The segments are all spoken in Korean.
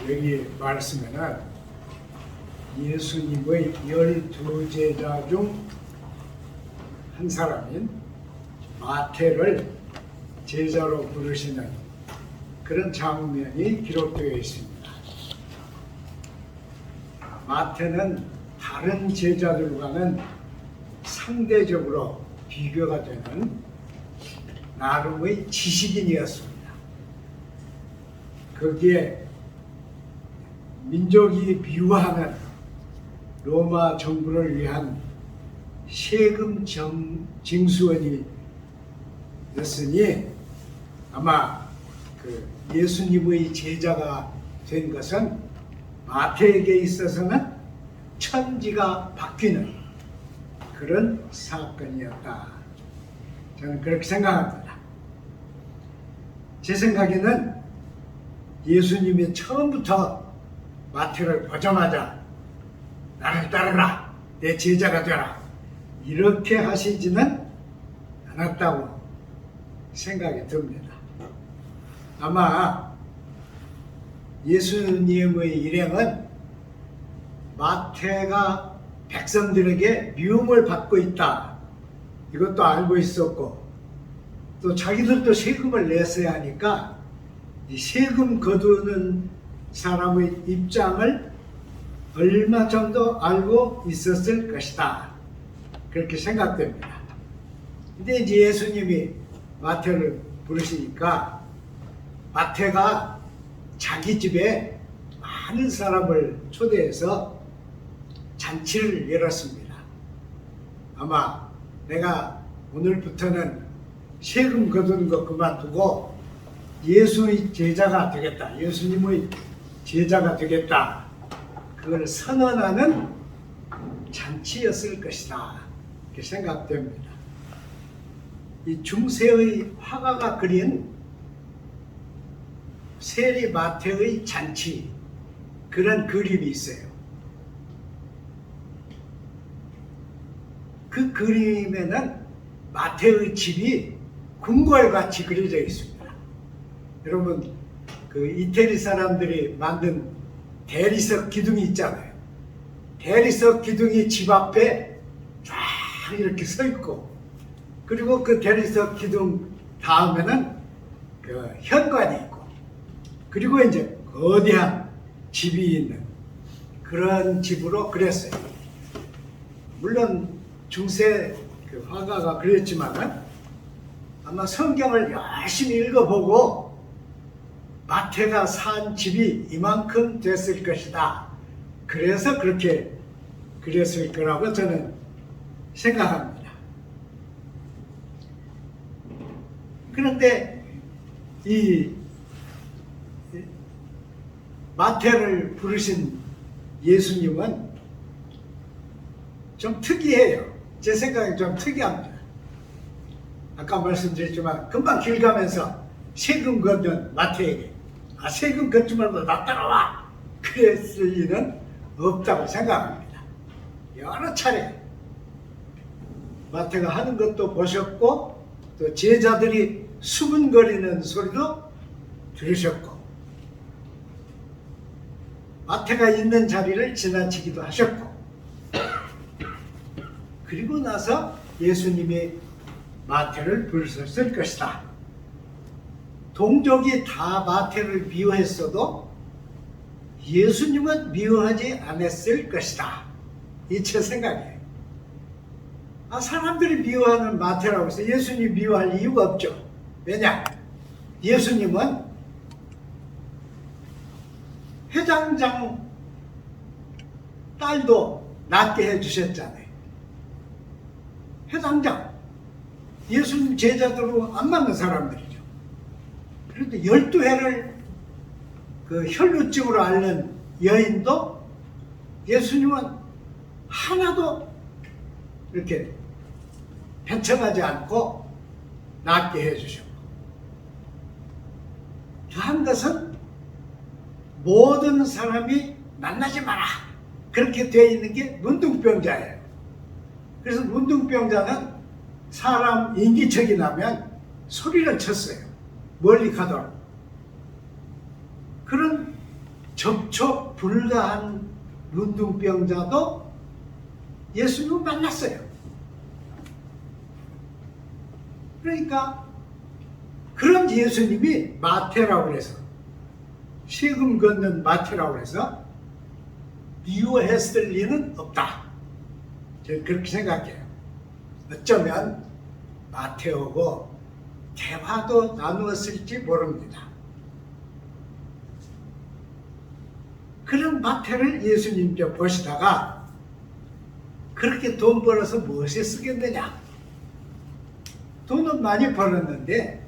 여기 말씀에는 예수님의 12제자 중 한 사람인 마태를 제자로 부르시는 그런 장면이 기록되어 있습니다. 마태는 다른 제자들과는 상대적으로 비교가 되는 나름의 지식인이었습니다. 거기에 민족이 미워하는 로마 정부를 위한 세금 징수원이었으니 아마 예수님의 제자가 된 것은 마태에게 있어서는 천지가 바뀌는 그런 사건이었다. 저는 그렇게 생각합니다. 제 생각에는 예수님이 처음부터 마태를 보자마자 나를 따르라, 내 제자가 되라, 이렇게 하시지는 않았다고 생각이 듭니다. 아마 예수님의 일행은 마태가 백성들에게 미움을 받고 있다, 이것도 알고 있었고, 또 자기들도 세금을 냈어야 하니까 이 세금 거두는 사람의 입장을 얼마 정도 알고 있었을 것이다, 그렇게 생각됩니다. 근데 이제 예수님이 마태를 부르시니까 마태가 자기 집에 많은 사람을 초대해서 잔치를 열었습니다. 아마 내가 오늘부터는 세금 거두는 거 그만두고 예수의 제자가 되겠다, 예수님의 제자가 되겠다, 그걸 선언하는 잔치였을 것이다, 이렇게 생각됩니다. 이 중세의 화가가 그린 세리 마태의 잔치, 그런 그림이 있어요. 그 그림에는 마태의 집이 궁궐같이 그려져 있습니다. 여러분, 그 이태리 사람들이 만든 대리석 기둥이 있잖아요. 대리석 기둥이 집 앞에 쫙 이렇게 서 있고, 그리고 그 대리석 기둥 다음에는 그 현관이 있고, 그리고 이제 거대한 집이 있는 그런 집으로 그렸어요. 물론 중세 그 화가가 그렸지만은 아마 성경을 열심히 읽어보고 마태가 산 집이 이만큼 됐을 것이다, 그래서 그렇게 그렸을 거라고 저는 생각합니다. 그런데 이 마태를 부르신 예수님은 좀 특이해요. 제 생각에 좀 특이합니다. 아까 말씀드렸지만 금방 길 가면서 세금 걷는 마태에게 세금 걷지 말고 나 따라와, 그랬을 일은 없다고 생각합니다. 여러 차례 마태가 하는 것도 보셨고, 또 제자들이 수군거리는 소리도 들으셨고, 마태가 있는 자리를 지나치기도 하셨고, 그리고 나서 예수님이 마태를 부르셨을 것이다. 동족이 다 마태를 미워했어도 예수님은 미워하지 않았을 것이다, 이 제 생각이에요. 사람들이 미워하는 마태라고 해서 예수님 미워할 이유가 없죠. 왜냐? 예수님은 회장장 딸도 낳게 해주셨잖아요. 회장장, 예수님 제자들로 안 맞는 사람들이죠. 그런데 12회를 그 혈루증으로 앓는 여인도 예수님은 하나도 이렇게 편청하지 않고 낫게 해주셨고, 더한 것은 모든 사람이 만나지 마라, 그렇게 되어 있는 게 문둥병자예요. 그래서 문둥병자는 사람 인기척이 나면 소리를 쳤어요. 멀리 가도록. 그런 접촉 불가한 문둥병자도 예수님을 만났어요. 그러니까 그런 예수님이 마태라고 해서 세금 걷는 마태라고 해서 미워했을 리는 없다. 저는 그렇게 생각해요. 어쩌면 마태오고 대화도 나누었을지 모릅니다. 그런 마태를 예수님께 보시다가 그렇게 돈 벌어서 무엇에 쓰겠느냐? 돈은 많이 벌었는데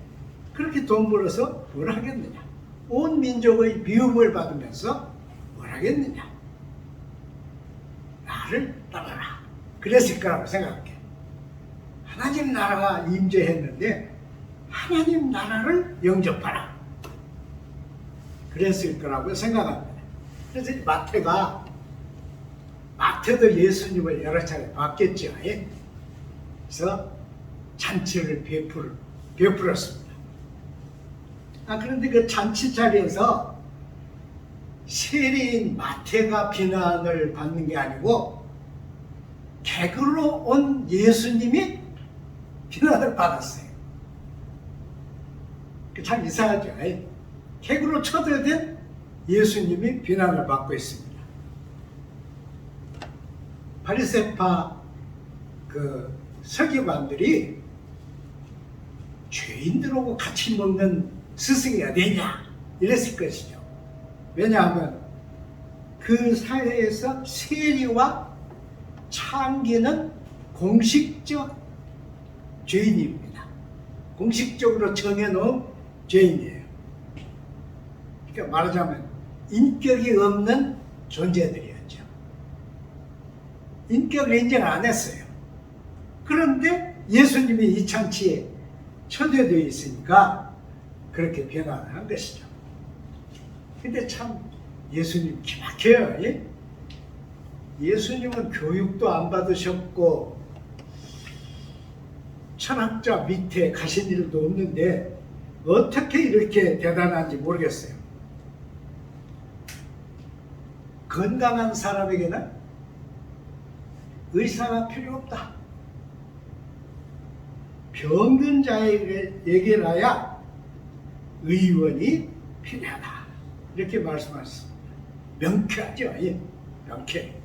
그렇게 돈 벌어서 뭘 하겠느냐? 온 민족의 미움을 받으면서 뭘 하겠느냐? 나를 따라라. 그랬을 거라고 생각해. 하나님 나라가 임재했는데 하나님 나라를 영접하라. 그랬을 거라고 생각합니다. 그래서 마태도 예수님을 여러 차례 봤겠죠. 그래서 잔치를 베풀었습니다. 그런데 그 잔치 자리에서 세리인 마태가 비난을 받는 게 아니고 객으로 온 예수님이 비난을 받았어요. 참 이상하죠. 객으로 초대된 예수님이 비난을 받고 있습니다. 바리새파 그 서기관들이 죄인들하고 같이 먹는 스승이 어디냐 이랬을 것이죠. 왜냐하면 그 사회에서 세리와 창기는 공식적 죄인입니다. 공식적으로 정해놓은 죄인이에요. 그러니까 말하자면 인격이 없는 존재들이었죠. 인격을 인정 안 했어요. 그런데 예수님이 이 잔치에 초대되어 있으니까 그렇게 변화를 한 것이죠. 근데 참 예수님 기막혀요. 예수님은 교육도 안 받으셨고 철학자 밑에 가신 일도 없는데 어떻게 이렇게 대단한지 모르겠어요. 건강한 사람에게는 의사가 필요 없다. 병든 자에게라야 의원이 필요하다. 이렇게 말씀하셨습니다. 명쾌하죠. 명쾌.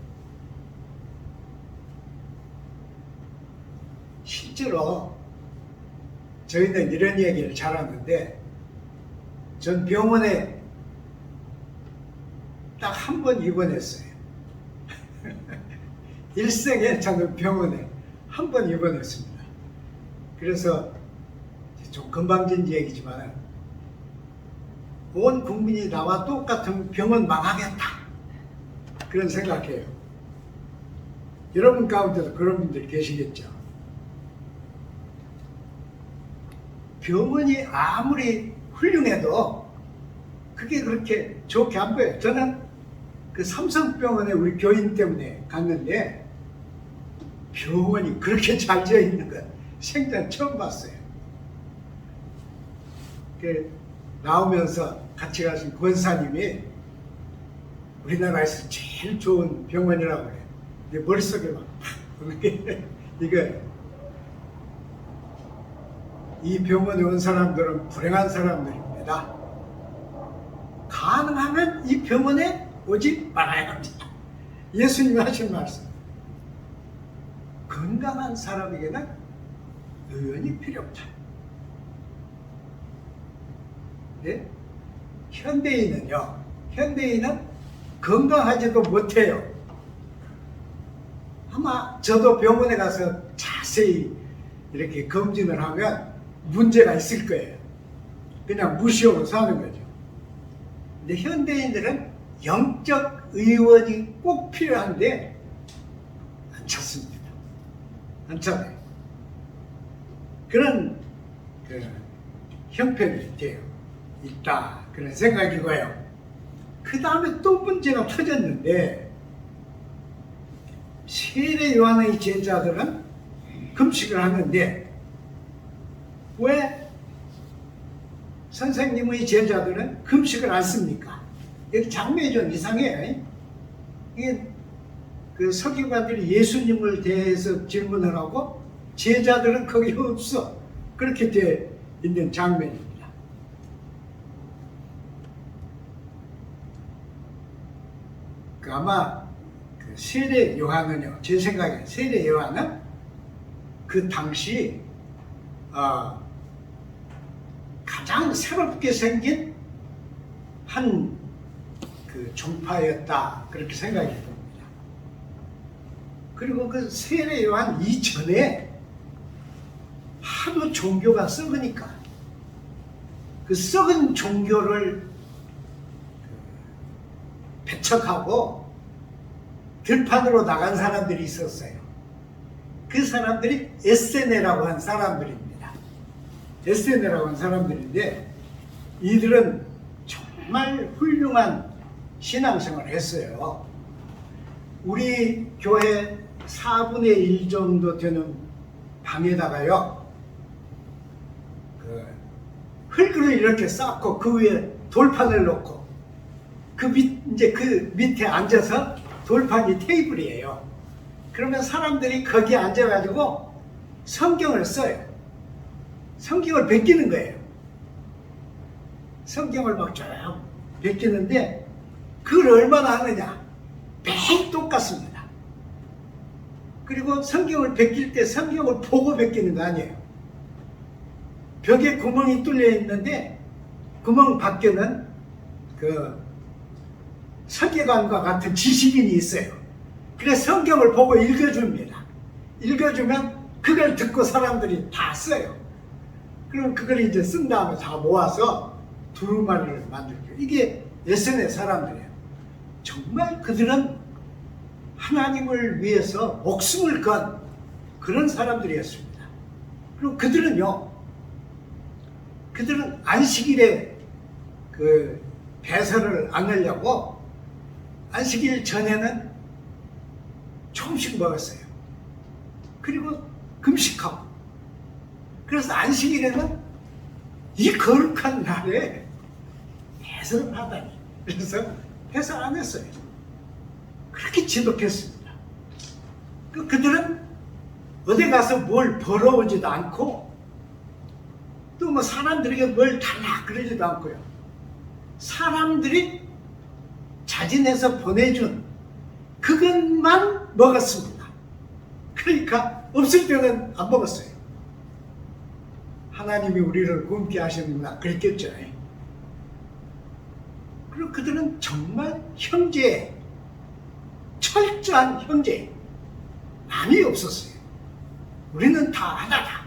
실제로 저희는 이런 얘기를 잘하는데 전 병원에 딱 한 번 입원했어요. 일생에 저는 병원에 한 번 입원했습니다. 그래서 좀 건방진 얘기지만 온 국민이 나와 똑같은 병원 망하겠다 그런 생각해요. 여러분 가운데도 그런 분들 계시겠죠. 병원이 아무리 훌륭해도 그게 그렇게 좋게 안 보여요. 저는 그 삼성병원에 우리 교인 때문에 갔는데 병원이 그렇게 잘 지어 있는 건 생전 처음 봤어요. 나오면서 같이 가신 권사님이 우리나라에서 제일 좋은 병원이라고 그래요. 내 머릿속에 막 이 병원에 온 사람들은 불행한 사람들입니다. 가능하면 이 병원에 오지 말아야 합니다. 예수님이 하신 말씀. 건강한 사람에게는 의원이 필요 없다. 네? 현대인은 건강하지도 못해요. 아마 저도 병원에 가서 자세히 이렇게 검진을 하면 문제가 있을 거예요. 그냥 무시하고 사는 거죠. 근데 현대인들은 영적 의원이 꼭 필요한데 안 찾습니다. 안 찾아요. 그런 형편이 있다. 그런 생각이고요. 그 다음에 또 문제가 터졌는데 세례 요한의 제자들은 금식을 하는데 왜 선생님의 제자들은 금식을 안 씁니까? 여기 장면이 좀 이상해요. 이게 그 서기관들이 예수님을 대해서 질문을 하고 제자들은 거기 없어. 그렇게 돼 있는 장면입니다. 아마 그 세례 요한은요, 제 생각에 세례 요한은 그 당시 가장 새롭게 생긴 한 그 종파였다, 그렇게 생각이 듭니다. 그리고 그 세례 요한 이전에 하도 종교가 썩으니까 그 썩은 종교를 배척하고 들판으로 나간 사람들이 있었어요. 그 사람들이 에세네라고 한 사람들입니다. 에세네라고 한 사람들인데 이들은 정말 훌륭한 신앙생활을 했어요. 우리 교회 4분의 1 정도 되는 방에다가요, 흙을 이렇게 쌓고 그 위에 돌판을 놓고 이제 그 밑에 앉아서, 돌판이 테이블이에요. 그러면 사람들이 거기 앉아가지고 성경을 써요. 성경을 베끼는 거예요. 성경을 막 쭉 베끼는데 그걸 얼마나 하느냐? 매일 똑같습니다. 그리고 성경을 베낄 때 성경을 보고 베끼는 거 아니에요. 벽에 구멍이 뚫려 있는데 구멍 밖에는 그 설계관과 같은 지식인이 있어요. 그래서 성경을 보고 읽어줍니다. 읽어주면 그걸 듣고 사람들이 다 써요. 그럼 그걸 이제 쓴 다음에 다 모아서 두루마리를 만들죠. 이게 예전의 사람들이에요. 정말 그들은 하나님을 위해서 목숨을 건 그런 사람들이었습니다. 그리고 그들은 안식일에 그 배설을 안 하려고 안식일 전에는 조금씩 먹었어요. 그리고 금식하고. 그래서 안식일에는 이 거룩한 날에 배설을 하다니. 그래서 배설 안 했어요. 그렇게 지독했습니다. 그들은 어디 가서 뭘 벌어오지도 않고 또 뭐 사람들에게 뭘 달라 그러지도 않고요. 사람들이 자진해서 보내준 그것만 먹었습니다. 그러니까 없을 때는 안 먹었어요. 하나님이 우리를 굶게 하시는구나 그랬겠죠. 그리고 그들은 정말 형제, 철저한 형제, 남이 없었어요. 우리는 다 하나다.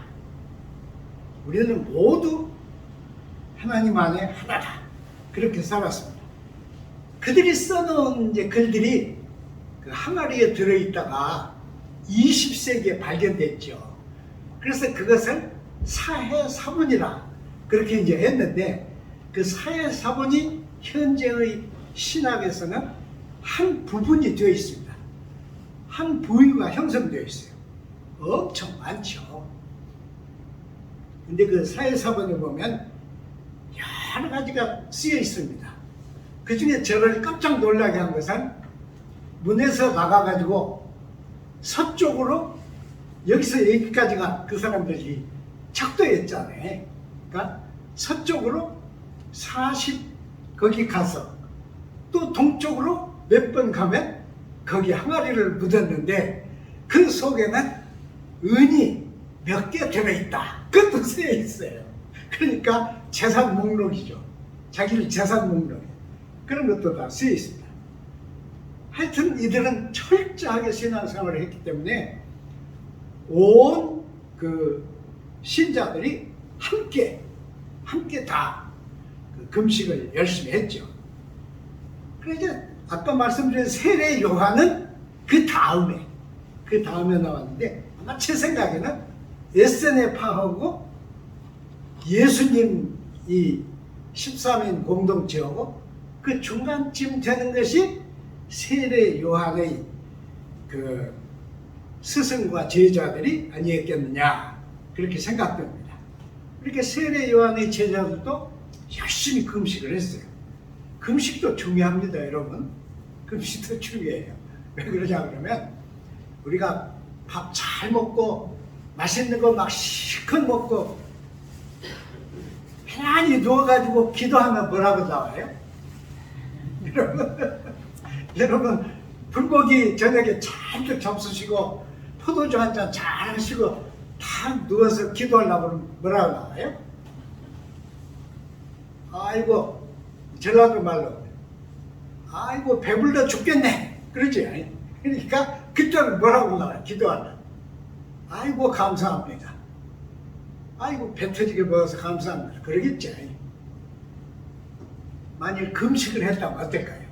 우리는 모두 하나님 안에 하나다. 그렇게 살았습니다. 그들이 써놓은 이제 글들이 그 항아리에 들어있다가 20세기에 발견됐죠. 그래서 그것을 사해사본이라 그렇게 이제 했는데, 그 사해사본이 현재의 신학에서는 한 부분이 되어 있습니다. 한 부위가 형성되어 있어요. 엄청 많죠. 근데 그 사해사본에 보면 여러 가지가 쓰여 있습니다. 그 중에 저를 깜짝 놀라게 한 것은 문에서 나가가지고 서쪽으로 여기서 여기까지가 그 사람들이 척도했잖아요. 그러니까 서쪽으로 거기 가서 또 동쪽으로 몇 번 가면 거기 항아리를 묻었는데 그 속에는 은이 몇 개 들어있다. 그것도 쓰여 있어요. 그러니까 재산 목록이죠. 자기를 재산 목록. 그런 것도 다 쓰여 있습니다. 하여튼 이들은 철저하게 신앙생활을 했기 때문에 온 그 신자들이 함께 다 그 금식을 열심히 했죠. 그래서 아까 말씀드린 세례 요한은 그 다음에 나왔는데, 아마 제 생각에는 에세네 파하고 예수님 이 13인 공동체하고 그 중간쯤 되는 것이 세례 요한의 그 스승과 제자들이 아니었겠느냐, 그렇게 생각됩니다. 그렇게 세례 요한의 제자들도 열심히 금식을 했어요. 금식도 중요합니다, 여러분. 금식도 중요해요. 왜 그러냐 그러면 우리가 밥 잘 먹고 맛있는 거 막 실컷 먹고 편안히 누워가지고 기도하면 뭐라고 나와요? 여러분 불고기 저녁에 잔뜩 잡수시고 포도주 한 잔 잘 하시고 탁 누워서 기도하려고 그러면 뭐라고 나와요? 아이고 전라도 말로 아이고 배불러 죽겠네 그러지. 그러니까 그때는 뭐라고 나와요? 기도하면 아이고 감사합니다. 아이고 배 터지게 먹어서 감사합니다. 그러겠지. 만일 금식을 했다면 어떨까요?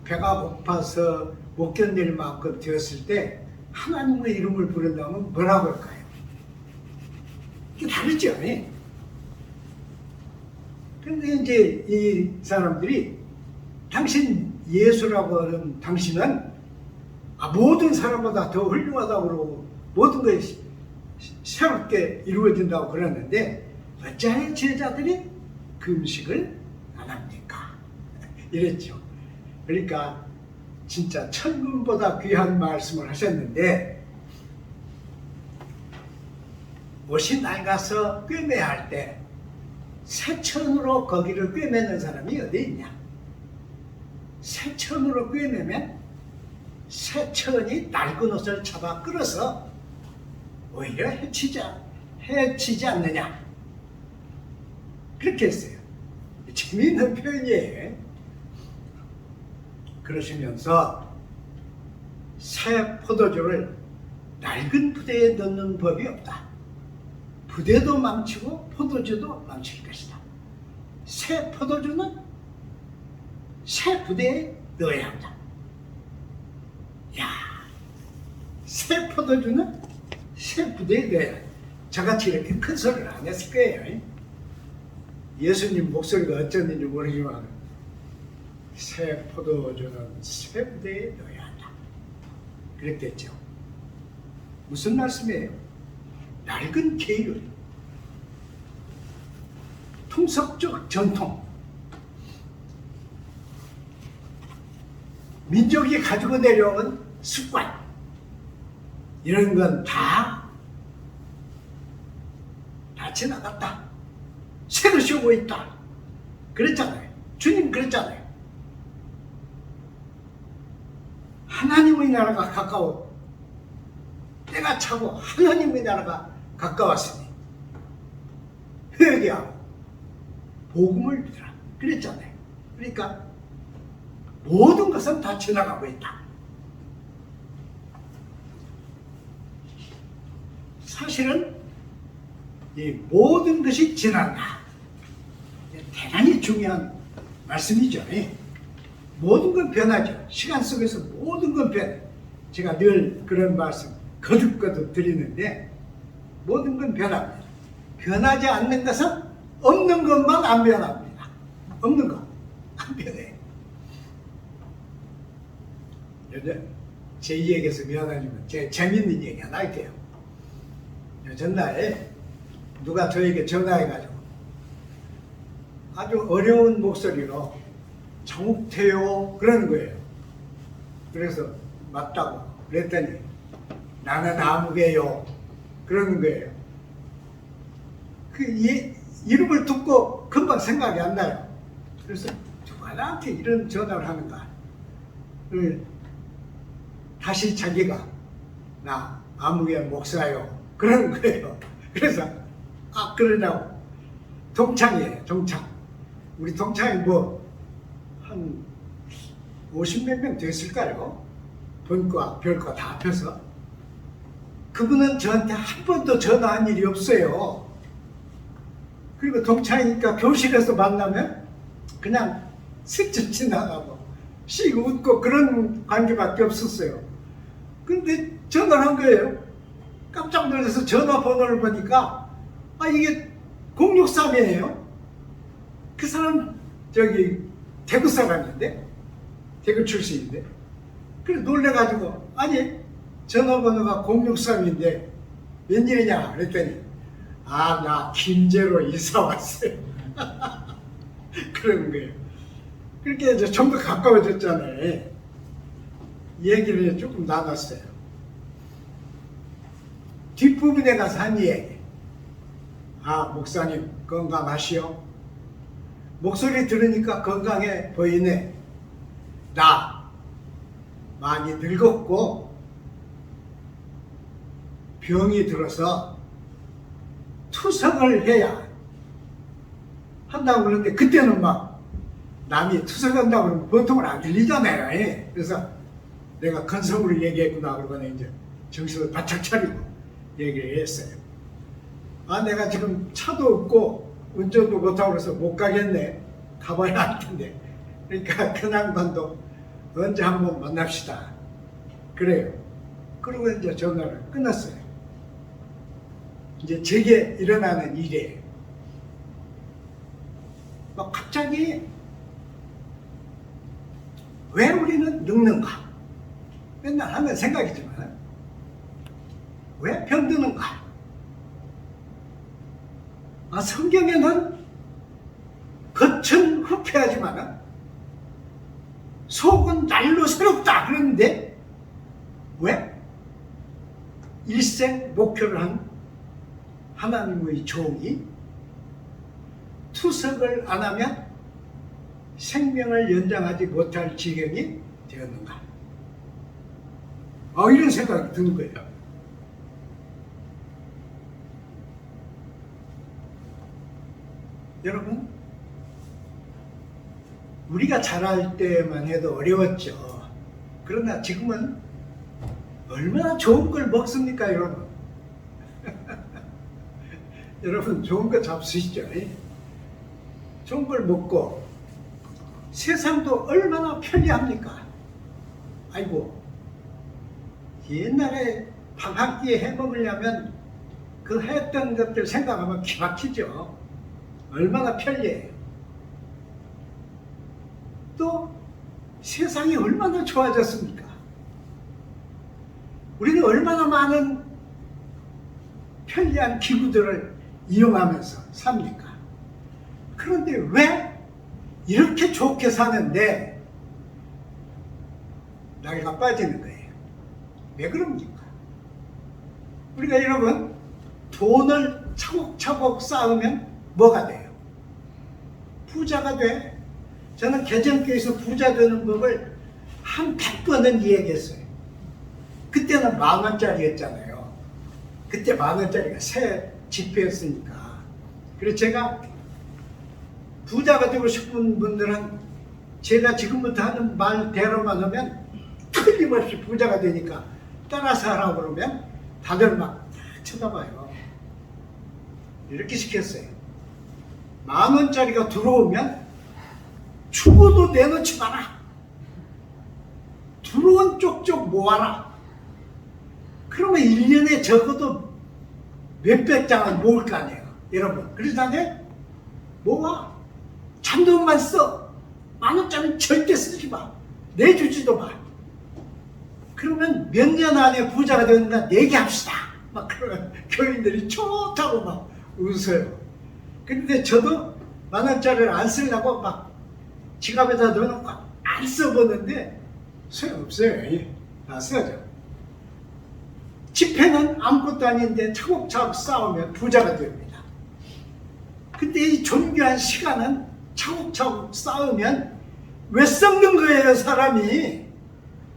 배가 고파서 못 견딜 만큼 되었을 때 하나님의 이름을 부른다면 뭐라고 할까요? 이게 다르죠. 그런데 이제 이 사람들이 당신 예수라고 하는 당신은 모든 사람보다 더 훌륭하다고 그러고 모든 것이 새롭게 이루어진다고 그러는데 어찌하여 제자들이 금식을 안 합니까? 이랬죠. 그러니까 진짜 천금보다 귀한 말씀을 하셨는데 옷이 낡아서 꿰매야 할 때 새천으로 거기를 꿰매는 사람이 어디 있냐? 새천으로 꿰매면 새천이 낡은 옷을 잡아 끌어서 오히려 해치지 않느냐? 그렇게 했어요. 재미있는 표현이에요. 그러시면서 새 포도주를 낡은 부대에 넣는 법이 없다. 부대도 망치고 포도주도 망칠 것이다. 새 포도주는 새 부대에 넣어야 한다. 야, 새 포도주는 새 부대에 넣어야 한다. 저같이 이렇게 큰 소리를 안 했을 거예요. 예수님 목소리가 어쩐지 모르지만 새 포도주는 새 부대에 넣어야 한다. 그랬겠죠. 무슨 말씀이에요? 낡은 계율, 통속적 전통, 민족이 가지고 내려온 습관, 이런 건 다 지나갔다. 새것이 오고 있다. 그랬잖아요. 주님 그랬잖아요. 하나님의 나라가 가까워. 때가 차고 하나님의 나라가 가까웠으니 회개하고 복음을 믿으라. 그랬잖아요. 그러니까 모든 것은 다 지나가고 있다. 사실은 이 모든 것이 지난다. 대단히 중요한 말씀이죠. 모든 건 변하죠. 시간 속에서 모든 건 변해. 제가 늘 그런 말씀 거듭거듭 드리는데 모든 건 변합니다. 변하지 않는 것은 없는 것만 안 변합니다. 없는 것 안 변해요. 제 얘기에서 미안하지만 제 재밌는 얘기 하나 할게요. 전날에 누가 저에게 전화해가지고 아주 어려운 목소리로 장욱태요 그러는 거예요. 그래서 맞다고 그랬더니 나는 아무개요 그러는 거예요. 그 이름을 듣고 금방 생각이 안 나요. 그래서 누가 나한테 이런 전화를 하는가. 다시 자기가 나 아무개 목사요 그러는 거예요. 그래서 그러냐고. 동창이에요. 동창. 우리 동창이 한 50몇 명 됐을까요? 본과 별과 다 합해서. 그분은 저한테 한 번도 전화한 일이 없어요. 그리고 동창이니까 교실에서 만나면 그냥 스쳐 지나가고 씩 웃고 그런 관계밖에 없었어요. 근데 전화를 한 거예요. 깜짝 놀라서 전화번호를 보니까 이게 063이에요. 그 사람 대구 사람인데 대구 출신인데 그래 놀래가지고 전화번호가 063인데 웬일이냐 그랬더니 아, 나 김제로 이사 왔어요. 그러는 거예요. 그렇게 이제 좀 더 가까워졌잖아요. 얘기를 조금 나눴어요. 뒷부분에 가서 한 얘기. 아, 목사님 건강하시오? 목소리 들으니까 건강해 보이네. 나 많이 늙었고 병이 들어서 투석을 해야 한다고 그러는데, 그때는 막 남이 투석한다고 그러면 보통은 안 들리잖아요. 예. 그래서 내가 건성으로 얘기했구나 그러고 이제 정신을 바짝 차리고 얘기를 했어요. 아, 내가 지금 차도 없고 운전도 못하고 그래서 못 가겠네. 가봐야 할 텐데. 그러니까 그 양반도 언제 한번 만납시다. 그래요. 그리고 이제 전화를 끊었어요. 이제 제게 일어나는 일이에요. 막 갑자기 왜 우리는 늙는가? 맨날 하는 생각이지만 왜 병드는가? 아, 성경에는 겉은 후패하지만 속은 날로 새롭다 그러는데 왜? 일생 목표를 한 하나님의 종이 투석을 안 하면 생명을 연장하지 못할 지경이 되었는가? 이런 생각이 드는 거예요. 여러분, 우리가 자랄 때만 해도 어려웠죠. 그러나 지금은 얼마나 좋은 걸 먹습니까, 여러분? 여러분, 좋은 거 잡수시죠. 좋은 걸 먹고 세상도 얼마나 편리합니까? 아이고, 옛날에 밥 한 끼에 해 먹으려면 그 했던 것들 생각하면 기막히죠. 얼마나 편리해요. 또 세상이 얼마나 좋아졌습니까? 우리는 얼마나 많은 편리한 기구들을 이용하면서 삽니까? 그런데 왜 이렇게 좋게 사는데 나이가 빠지는 거예요? 왜 그럽니까? 우리가 여러분, 돈을 차곡차곡 쌓으면 뭐가 돼요? 부자가 돼. 저는 개정교에서 부자 되는 법을 한 100번은 이야기했어요. 그때는 10,000원짜리였잖아요. 그때 10,000원짜리가 새 지폐였으니까. 그래서 제가 부자가 되고 싶은 분들은 제가 지금부터 하는 말대로만 하면 틀림없이 부자가 되니까 따라서 하라고 그러면 다들 막 쳐다봐요. 이렇게 시켰어요. 10,000원짜리가 들어오면 죽어도 내놓지 마라. 들어온 쪽쪽 모아라. 그러면 1년에 적어도 몇백 장을 모을 거 아니에요. 여러분, 그러잖아요? 모아. 잔돈만 써. 10,000원짜리 절대 쓰지 마. 내주지도 마. 그러면 몇 년 안에 부자가 되는가 내기합시다. 막 그런 교인들이 좋다고 막 웃어요. 근데 저도 10,000원짜리를 안 쓰려고 막 지갑에다 넣어놓고 안 써보는데 소용없어요. 다 써져. 지폐는 아무것도 아닌데 차곡차곡 쌓으면 부자가 됩니다. 근데 이 존귀한 시간은 차곡차곡 쌓으면 왜 썩는 거예요, 사람이?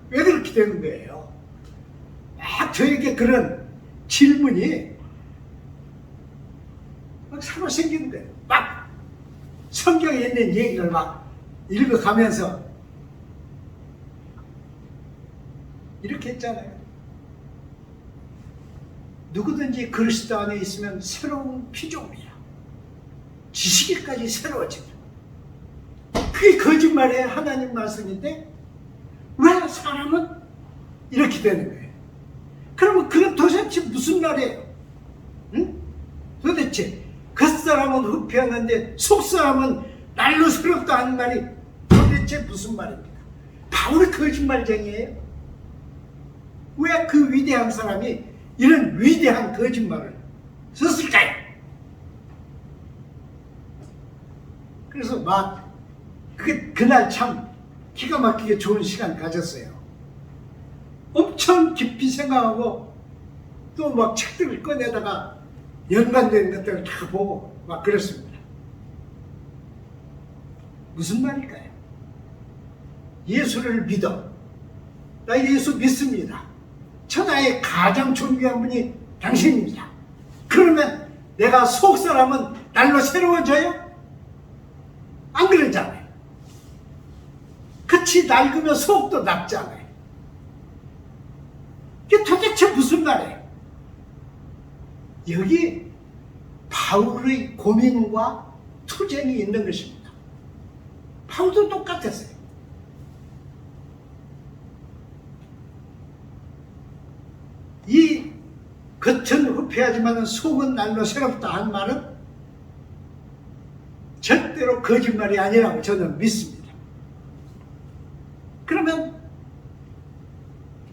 왜 그렇게 되는 거예요? 막 저에게 그런 질문이 막 새로 생기는 거예요. 막 성경에 있는 얘기를 막 읽어가면서 이렇게 했잖아요. 누구든지 그리스도 안에 있으면 새로운 피조물이야. 지식이까지 새로워진다. 그게 거짓말이에요. 하나님 말씀인데 왜 사람은 이렇게 되는 거예요? 그러면 그건 도대체 무슨 말이에요? 응? 도대체 겉사람은 후패하는데 속사람은 날로 새롭다 하는 말이 도대체 무슨 말입니까? 바울이 거짓말쟁이에요? 왜 그 위대한 사람이 이런 위대한 거짓말을 썼을까요? 그래서 그날 참 기가 막히게 좋은 시간 가졌어요. 엄청 깊이 생각하고 또 막 책들을 꺼내다가 연관된 것들을 다 보고 막 그랬습니다. 무슨 말일까요? 예수를 믿어. 나 예수 믿습니다. 천하의 가장 존귀한 분이 당신입니다. 그러면 내가 속 사람은 날로 새로워져요? 안 그러잖아요. 끝이 낡으면 속도 낡잖아요. 이게 도대체 무슨 말이에요? 여기 바울의 고민과 투쟁이 있는 것입니다. 바울도 똑같았어요. 이 겉은 후패하지만 속은 날로 새롭다 한 말은 절대로 거짓말이 아니라고 저는 믿습니다. 그러면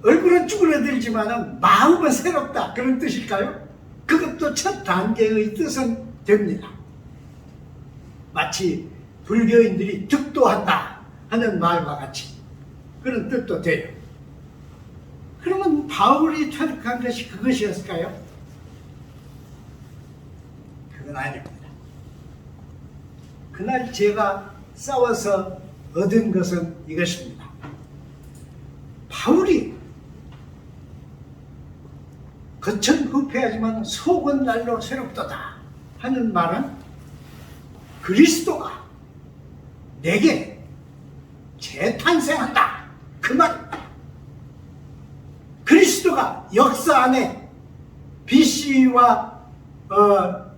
얼굴은 쭈그러들지만 마음은 새롭다 그런 뜻일까요? 그것도 첫 단계의 뜻은 됩니다. 마치 불교인들이 득도한다 하는 말과 같이 그런 뜻도 돼요. 그러면 바울이 터득한 것이 그것이었을까요? 그건 아닙니다. 그날 제가 싸워서 얻은 것은 이것입니다. 바울이 겉은 후패하지만 속은 날로 새롭도다 하는 말은 그리스도가 내게 재탄생한다 그 말입니다. 그리스도가 역사 안에 BC와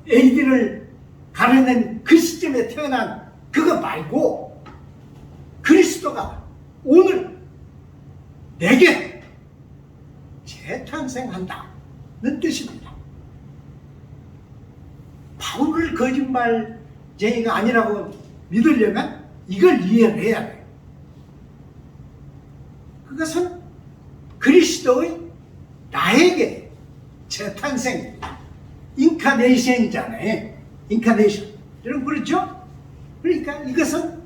AD를 가르는 그 시점에 태어난 그거 말고 그리스도가 오늘 내게 재탄생한다는 뜻입니다. 바울을 거짓말쟁이가 아니라고 믿으려면 이걸 이해를 해야 돼요. 그것은 그리스도의 나에게 재탄생입니다. 인카네이션이잖아요. 인카네이션. 여러분 그렇죠? 그러니까 이것은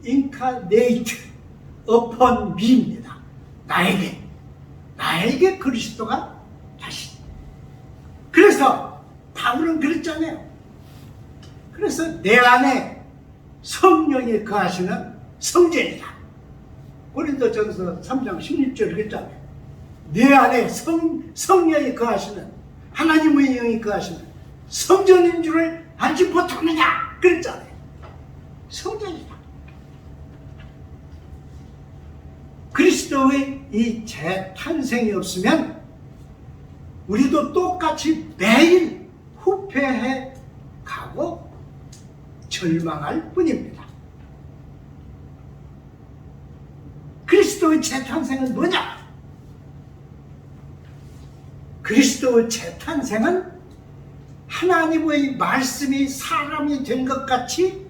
reincarnate upon me입니다. 나에게 그리스도가 다시. 그래서 바울은 그랬잖아요. 그래서 내 안에 성령이 거하시는 성전이다. 고린도전서 3장 16절 그랬잖아요. 내 안에 성령이 거하시는 하나님의 영이 거하시는 성전인 줄을 알지 못하느냐 그랬잖아요. 성전이다. 그리스도의 이 재탄생이 없으면 우리도 똑같이 매일 후패해 가고 절망할 뿐입니다. 그리스도의 재탄생은 뭐냐? 그리스도의 재탄생은 하나님의 말씀이 사람이 된 것 같이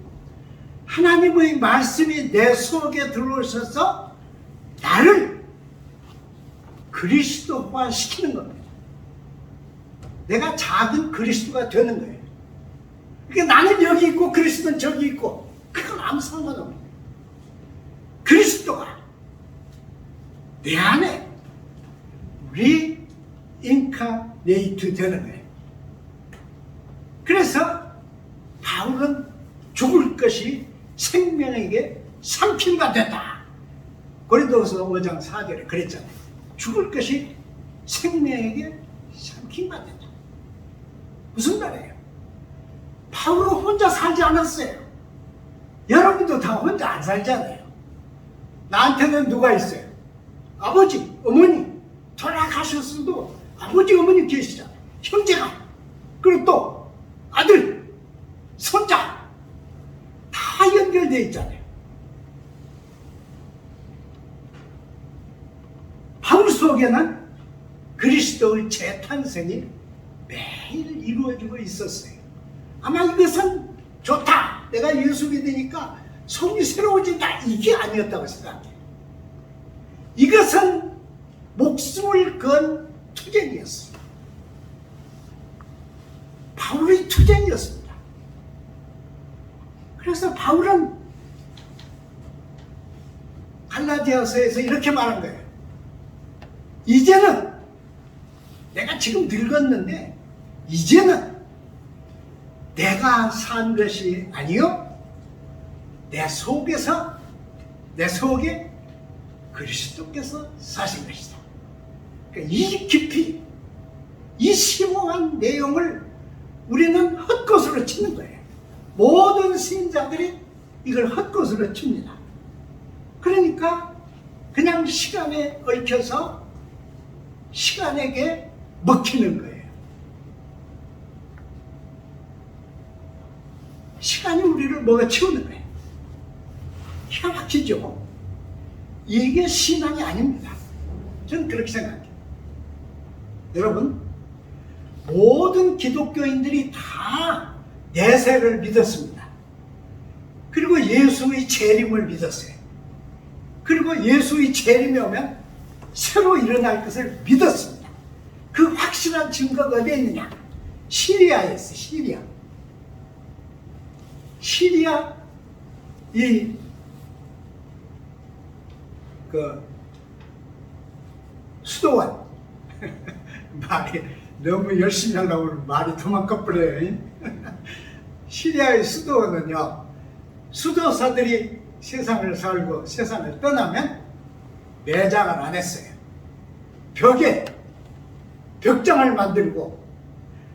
하나님의 말씀이 내 속에 들어오셔서 나를 그리스도화 시키는 겁니다. 내가 작은 그리스도가 되는 거예요. 그러니까 나는 여기 있고 그리스도는 저기 있고 그건 아무 상관없어요. 그리스도가 내 안에 리인카네이트 되는 거예요. 그래서 바울은 죽을 것이 생명에게 상필가 됐다. 고린도서 5장 4절에 그랬잖아요. 죽을 것이 생명에게 상필가 됐다. 무슨 말이에요? 바울은 혼자 살지 않았어요. 여러분도 다 혼자 안 살잖아요. 나한테는 누가 있어요? 아버지, 어머니 돌아가셨어도 아버지, 어머니 계시잖아요. 형제가, 그리고 또 아들, 손자 다 연결되어 있잖아요. 바울 속에는 그리스도의 재탄생이 매일 이루어지고 있었어요. 아마 이것은 좋다, 내가 예수 믿으니까 속이 새로워진다, 이게 아니었다고 생각해요. 이것은 목숨을 건 투쟁이었어요. 바울의 투쟁이었습니다. 그래서 바울은 갈라디아서에서 이렇게 말한 거예요. 이제는 내가 지금 늙었는데 이제는 내가 산 것이 아니요 내 속에 그리스도께서 사신 것이다. 그러니까 이 깊이 이 심오한 내용을 우리는 헛것으로 치는 거예요. 모든 신자들이 이걸 헛것으로 칩니다. 그러니까 그냥 시간에 얽혀서 시간에게 먹히는 거예요. 시간이 우리를 먹어치우는 거예요. 기가 막히죠. 이게 신앙이 아닙니다. 저는 그렇게 생각해요. 여러분, 모든 기독교인들이 다 내세를 믿었습니다. 그리고 예수의 재림을 믿었어요. 그리고 예수의 재림이 오면 새로 일어날 것을 믿었습니다. 그 확실한 증거가 어디에 있느냐? 시리아에 있어요. 시리아 수도원 말이 너무 열심히 하려고 하면 말이 도망가버려요. 시리아의 수도원은요, 수도사들이 세상을 살고 세상을 떠나면 매장을 안 했어요. 벽에 벽장을 만들고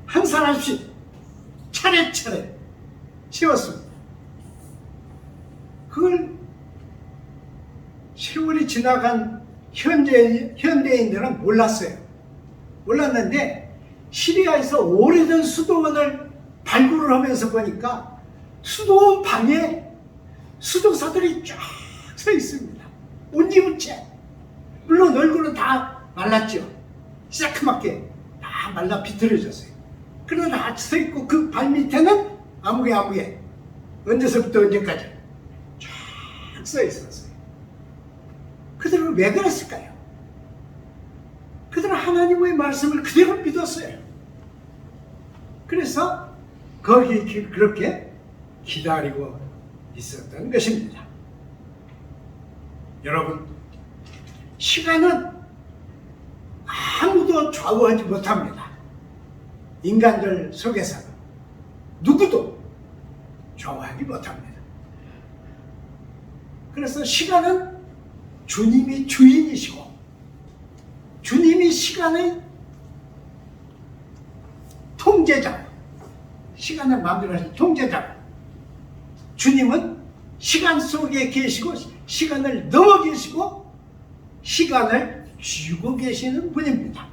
한 사람씩 차례차례 세웠습니다. 그걸 세월이 지나간 현대인들은 몰랐어요. 몰랐는데 시리아에서 오래된 수도원을 발굴을 하면서 보니까 수도원 방에 수도사들이 쫙 서 있습니다. 온지무채. 물론 얼굴은 다 말랐죠. 새카맣게 다 말라 비틀어졌어요. 그러나 다 서 있고 그 발 밑에는 아무개 언제서부터 언제까지 쫙 서 있었어요. 그들은 왜 그랬을까요? 그들은 하나님의 말씀을 그대로 믿었어요. 그래서 거기 그렇게 기다리고 있었던 것입니다. 여러분, 시간은 아무도 좌우하지 못합니다. 인간들 속에서는 누구도 좌우하지 못합니다. 그래서 시간은 주님이 주인이시고 주님이 시간의 통제자, 시간을 만들어서 통제자. 주님은 시간 속에 계시고 시간을 넘어 계시고 시간을 쥐고 계시는 분입니다.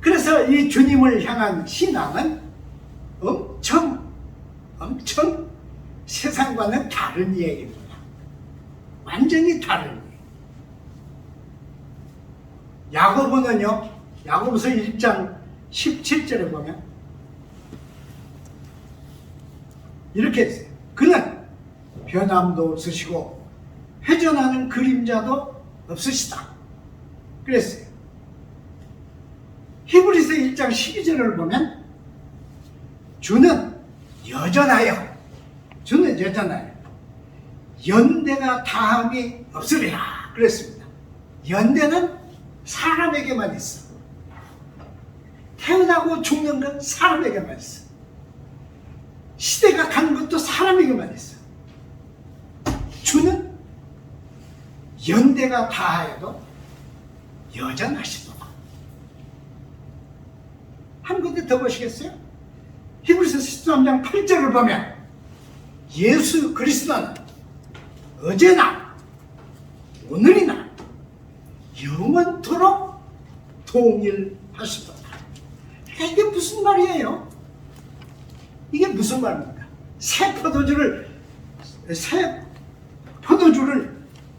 그래서 이 주님을 향한 신앙은 엄청 세상과는 다른 얘기입니다. 완전히 다른 얘기. 야고보는요, 야고보서 1장 17절에 보면 이렇게 했어요. 그는 변함도 없으시고 회전하는 그림자도 없으시다. 그랬어요. 히브리서 1장 12절을 보면 주는 여전하여 연대가 다함이 없으리라 그랬습니다. 연대는 사람에게만 있어. 태어나고 죽는 건 사람에게만 있어. 시대가 가는 것도 사람에게만 있어. 주는 연대가 다하여도 여전하시도다. 한 군데 더 보시겠어요? 히브리서 13장 8절을 보면 예수 그리스도는 어제나 오늘이나 영원토록 동일하시도다. 이게 무슨 말이에요? 이게 무슨 말입니까? 새 포도주를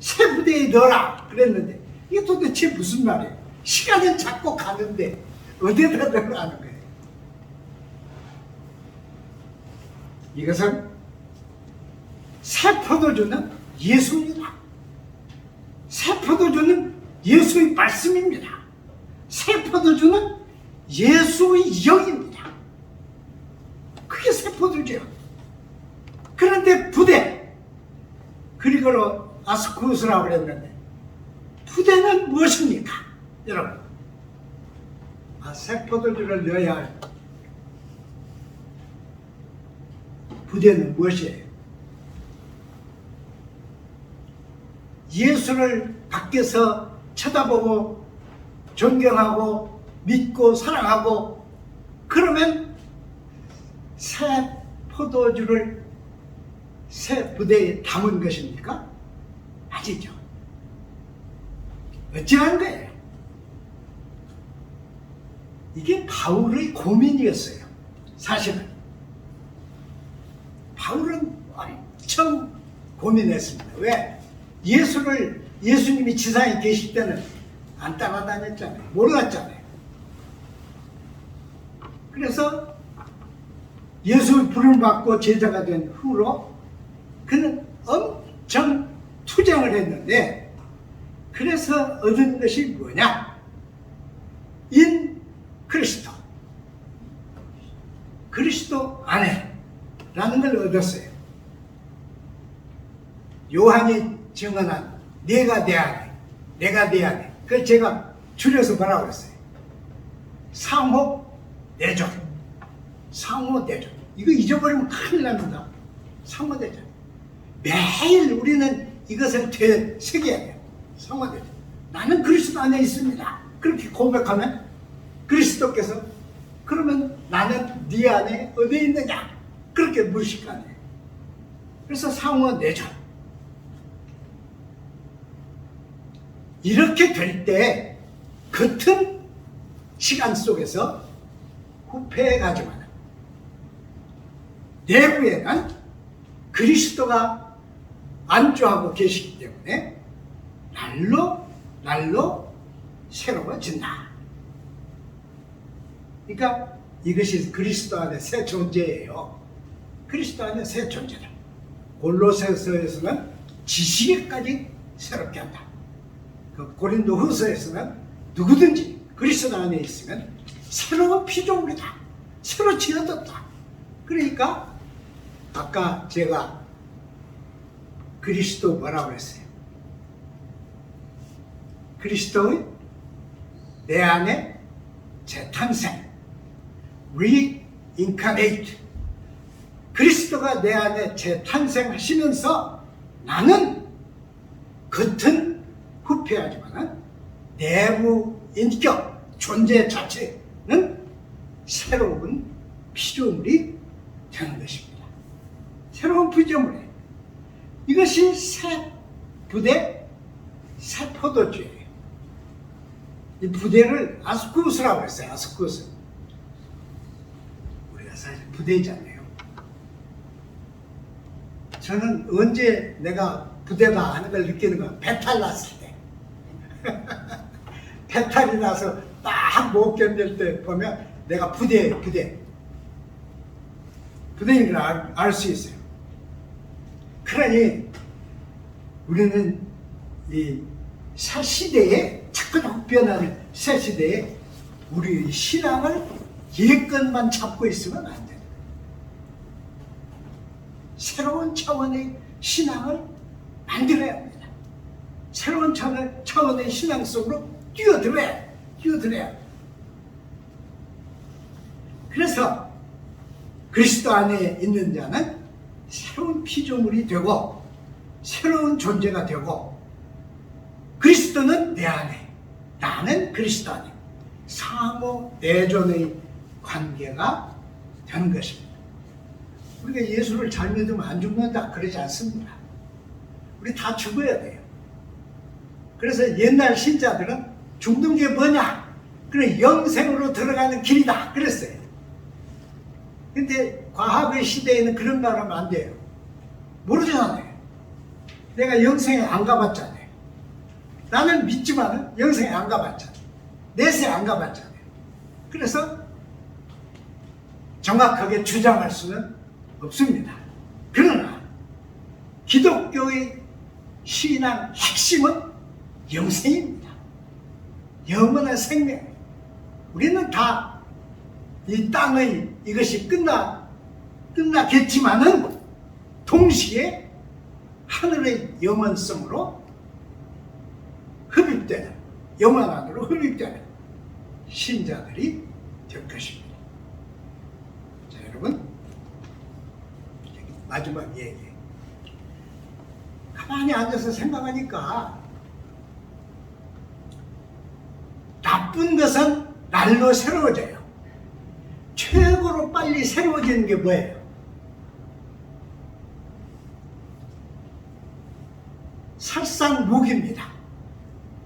새 부대에 넣어라 그랬는데 이게 도대체 무슨 말이에요? 시간은 자꾸 가는데 어디에다 넣으라는 거예요? 이것은 새 포도주는 예수입니다. 새 포도주는 예수의 말씀입니다. 새 포도주는 예수의 영입니다. 일부러 아스쿠스라고 그랬는데 부대는 무엇입니까? 여러분, 새 포도주를 넣어야 할 부대는 무엇이에요? 예수를 밖에서 쳐다보고 존경하고 믿고 사랑하고 그러면 새 포도주를 새 부대에 담은 것입니까? 아니죠. 어찌한 거예요? 이게 바울의 고민이었어요. 사실은 바울은 엄청 고민했습니다. 왜? 예수님이 지상에 계실 때는 안 따라다녔잖아요. 몰랐잖아요. 그래서 예수의 부름을 받고 제자가 된 후로 그는 엄청 투쟁을 했는데, 그래서 얻은 것이 뭐냐? 인 그리스도, 그리스도 안에 라는 걸 얻었어요. 요한이 증언한 내가 내 안에, 내가 내 안에. 그걸 제가 줄여서 뭐라고 그랬어요? 상호내존. 상호내존. 이거 잊어버리면 큰일 납니다. 상호내존. 매일 우리는 이것을 되새겨야 돼요. 상호내존. 나는 그리스도 안에 있습니다. 그렇게 고백하면 그리스도께서 그러면 나는 네 안에 어디 있느냐? 그렇게 물으실 거 아니에요. 그래서 상호내존. 이렇게 될 때 같은 시간 속에서 후패해가지고는 내부에는 그리스도가 안주하고 계시기 때문에 날로 새로워진다. 그러니까 이것이 그리스도 안에 새 존재예요. 그리스도 안에 새 존재다. 골로새서에서는 지식에까지 새롭게 한다. 그 고린도 후서에서는 누구든지 그리스도 안에 있으면 새로운 피조물이다. 새로 지어졌다. 그러니까 아까 제가 그리스도 뭐라고 했어요? 그리스도의 내 안에 재탄생, reincarnate. 그리스도가 내 안에 재탄생하시면서 나는 겉은 후패하지만 내부 인격, 존재 자체는 새로운 피조물이 되는 것입니다. 새로운 피조물이에요. 이것이 새 부대, 새 포도주예요. 이 부대를 아스쿠스라고 했어요. 아스쿠스. 우리가 사실 부대잖아요. 저는 언제 내가 부대다 하는 걸 느끼는 건 배탈 났을 때. 배탈이 나서 딱 못 견딜 때 보면 내가 부대인 걸 알 수 있어요. 그러니 우리는 이 새 시대에 자꾸 변하는 새 시대에 우리 신앙을 예건만 잡고 있으면 안 돼요. 새로운 차원의 신앙을 만들어야 합니다. 새로운 차원의 신앙 속으로 뛰어들어야. 그래서 그리스도 안에 있는 자는 새로운 피조물이 되고 새로운 존재가 되고, 그리스도는 내 안에, 나는 그리스도 안에 상호 내존의 관계가 되는 것입니다. 우리가 예수를 잘 믿으면 안 죽는다 그러지 않습니다. 우리 다 죽어야 돼요. 그래서 옛날 신자들은 죽는 게 뭐냐? 그래, 영생으로 들어가는 길이다 그랬어요. 근데 과학의 시대에는 그런 말 하면 안 돼요. 모르잖아요. 내가 영생에 안 가봤잖아요. 나는 믿지만은 영생에 안 가봤잖아요. 내세에 안 가봤잖아요. 그래서 정확하게 주장할 수는 없습니다. 그러나 기독교의 신앙 핵심은 영생입니다. 영원한 생명. 우리는 다 이 땅의 이것이 끝나겠지만은 동시에 하늘의 영원성으로 흡입되는, 영원 안으로 흡입되는 신자들이 될 것입니다. 자, 여러분, 마지막 얘기. 가만히 앉아서 생각하니까 나쁜 것은 날로 새로워져요. 최고로 빨리 새로워지는 게 뭐예요? 살상무기입니다.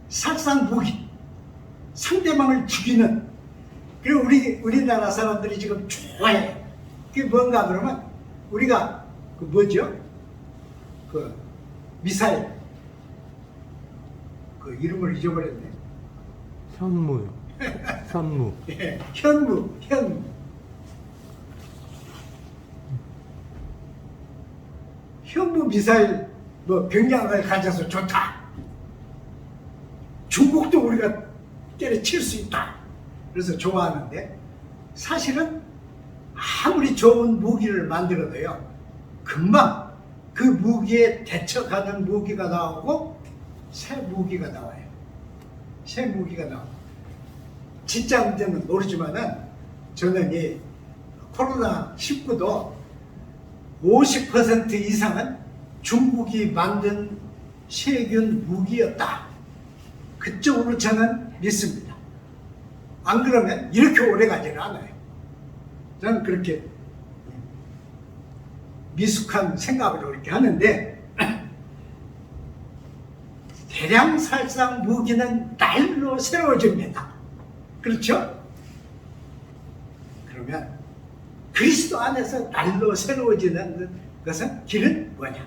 살상무기. 상대방을 죽이는. 그리고 우리나라 사람들이 지금 좋아해요. 그게 뭔가 그러면 우리가 그 뭐죠? 그 미사일 그 이름을 잊어버렸네. 현무요. 현무. 예, 현무. 현무 미사일 뭐 병량을 가져서 좋다. 중국도 우리가 때려칠 수 있다. 그래서 좋아하는데 사실은 아무리 좋은 무기를 만들어도요, 금방 그 무기에 대처하는 무기가 나오고 새 무기가 나와요. 새 무기가 나오고. 진짜 문제는 모르지만은 저는 이 코로나19도 50% 이상은 중국이 만든 세균 무기였다. 그쪽으로 저는 믿습니다. 안 그러면 이렇게 오래 가지는 않아요. 저는 그렇게 미숙한 생각으로 그렇게 하는데, 대량 살상 무기는 날로 새로워집니다. 그렇죠? 그러면 그리스도 안에서 날로 새로워지는 것은 길은 뭐냐?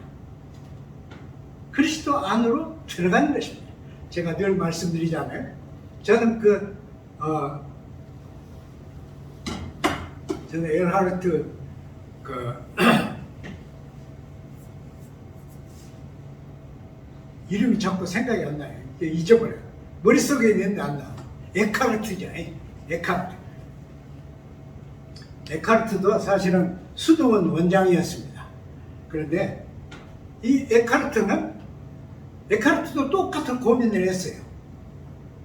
그리스도 안으로 들어가는 것입니다. 제가 늘 말씀드리잖아요. 저는 저는 에르하르트 이름이 자꾸 생각이 안 나요. 잊어버려요. 머릿속에 있는데 안 나. 에카르트잖아요. 에카르트도 사실은 수도원 원장이었습니다. 그런데 이 에카르트도 똑같은 고민을 했어요.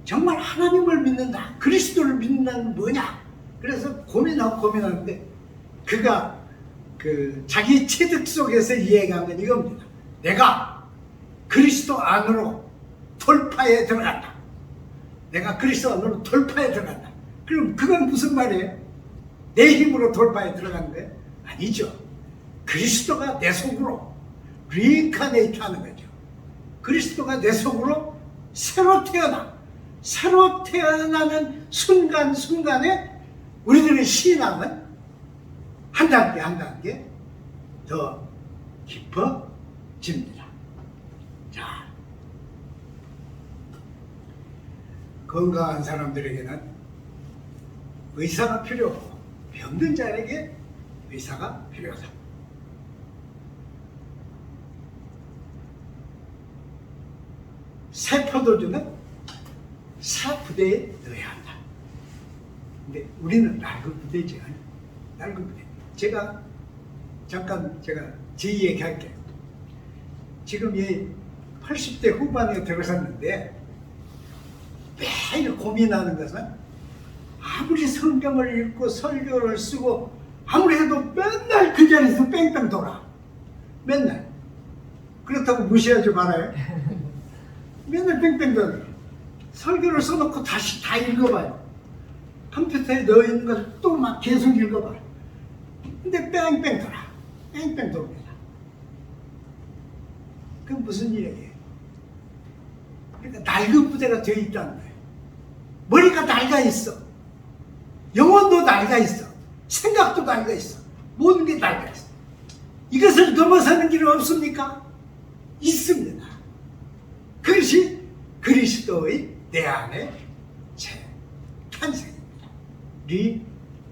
정말 하나님을 믿는다, 그리스도를 믿는 뭐냐? 그래서 고민하는데 그가 자기 체득 속에서 이해한 건 이겁니다. 내가 그리스도 안으로 돌파에 들어간다. 내가 그리스도 안으로 돌파에 들어간다. 그럼 그건 무슨 말이에요? 내 힘으로 돌파에 들어가는 거예요? 아니죠. 그리스도가 내 속으로 리인카네이트 하는 거죠. 그리스도가 내 속으로 새로 태어나는 순간순간에 우리들의 신앙은 한 단계 더 깊어집니다. 자, 건강한 사람들에게는 의사가 필요 없고 병든 자에게 의사가 필요하다. 새 포도주는 새 부대에 넣어야 한다. 근데 우리는 낡은 부대지. 낡은 부대. 제가 제 얘기 할게요. 지금 이 80대 후반에 들어섰는데 매일 고민하는 것은 아무리 성경을 읽고 설교를 쓰고 아무리 해도 맨날 그 자리에서 뺑뺑 돌아. 맨날. 그렇다고 무시하지 말아요. 맨날 뺑뺑 돌아. 설교를 써놓고 다시 다 읽어봐요. 컴퓨터에 넣어있는 것을 또 막 계속 읽어봐요. 근데 뺑뺑 돌아. 뺑뺑 돕니다. 그건 무슨 얘기예요? 그러니까 낡은 부대가 되어 있다는 거예요. 머리가 낡아 있어. 영혼도 낡아 있어. 생각도 낡아 있어. 모든 게 낡아 있어. 이것을 넘어서는 길은 없습니까? 있습니다. 그것이 그리스도의 내 안에 재탄생입니다.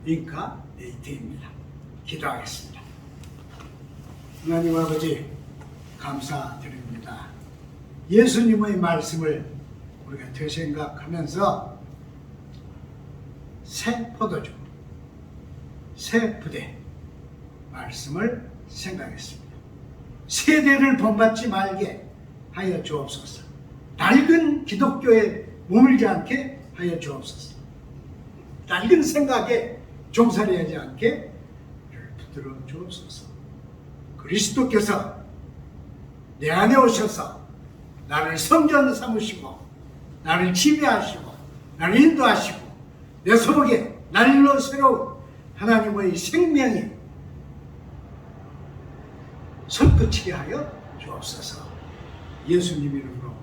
리인카네이트입니다. 기도하겠습니다. 하나님 아버지, 감사드립니다. 예수님의 말씀을 우리가 되생각하면서 새 포도주, 새 부대 말씀을 생각했습니다. 세대를 본받지 말게 하여 주옵소서. 낡은 기독교에 머물지 않게 하여 주옵소서. 낡은 생각에 종살이하지 않게 붙들어 주옵소서. 그리스도께서 내 안에 오셔서 나를 성전 삼으시고 나를 지배하시고 나를 인도하시고 내 속에 날로 새로운 하나님의 생명이 솟구치게 하여 주옵소서. 예수님 이름으로